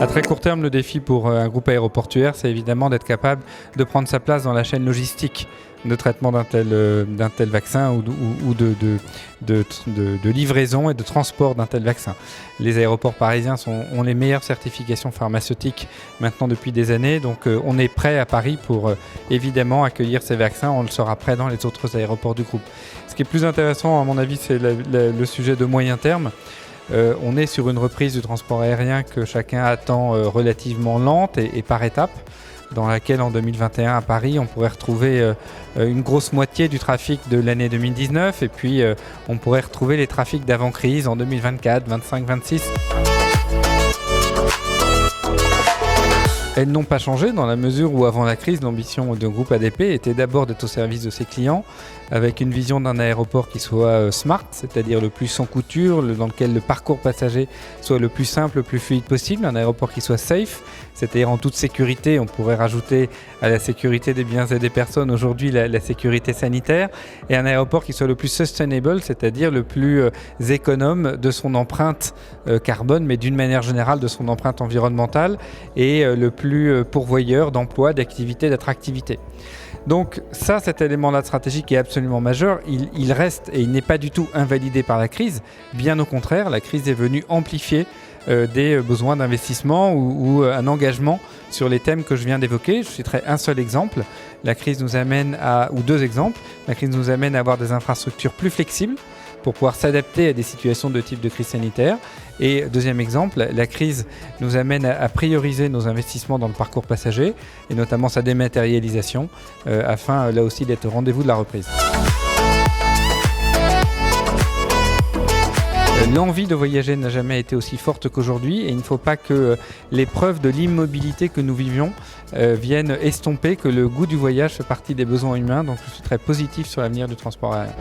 À très court terme, le défi pour un groupe aéroportuaire, c'est évidemment d'être capable de prendre sa place dans la chaîne logistique de traitement d'un tel vaccin ou de livraison et de transport d'un tel vaccin. Les aéroports parisiens ont les meilleures certifications pharmaceutiques maintenant depuis des années, donc on est prêt à Paris pour évidemment accueillir ces vaccins. On le sera prêt dans les autres aéroports du groupe. Ce qui est plus intéressant, à mon avis, c'est le sujet de moyen terme. On est sur une reprise du transport aérien que chacun attend relativement lente et par étapes, dans laquelle en 2021 à Paris, on pourrait retrouver une grosse moitié du trafic de l'année 2019 et puis on pourrait retrouver les trafics d'avant-crise en 2024, 25, 26. Elles n'ont pas changé dans la mesure où avant la crise, l'ambition du groupe ADP était d'abord d'être au service de ses clients avec une vision d'un aéroport qui soit smart, c'est-à-dire le plus sans couture, dans lequel le parcours passager soit le plus simple, le plus fluide possible, un aéroport qui soit safe, c'est-à-dire en toute sécurité. On pourrait rajouter à la sécurité des biens et des personnes aujourd'hui la sécurité sanitaire, et un aéroport qui soit le plus sustainable, c'est-à-dire le plus économe de son empreinte carbone, mais d'une manière générale de son empreinte environnementale, et le plus pourvoyeur d'emplois, d'activités, d'attractivité. Donc ça, cet élément-là de stratégie qui est absolument majeur, il reste et il n'est pas du tout invalidé par la crise. Bien au contraire, la crise est venue amplifier des besoins d'investissement ou un engagement sur les thèmes que je viens d'évoquer. Je citerai un seul exemple. La crise nous amène ou deux exemples. La crise nous amène à avoir des infrastructures plus flexibles pour pouvoir s'adapter à des situations de type de crise sanitaire. Et deuxième exemple, la crise nous amène à prioriser nos investissements dans le parcours passager et notamment sa dématérialisation afin là aussi d'être au rendez-vous de la reprise. L'envie de voyager n'a jamais été aussi forte qu'aujourd'hui et il ne faut pas que l'épreuve de l'immobilité que nous vivions vienne estomper que le goût du voyage fait partie des besoins humains. Donc je suis très positif sur l'avenir du transport aérien.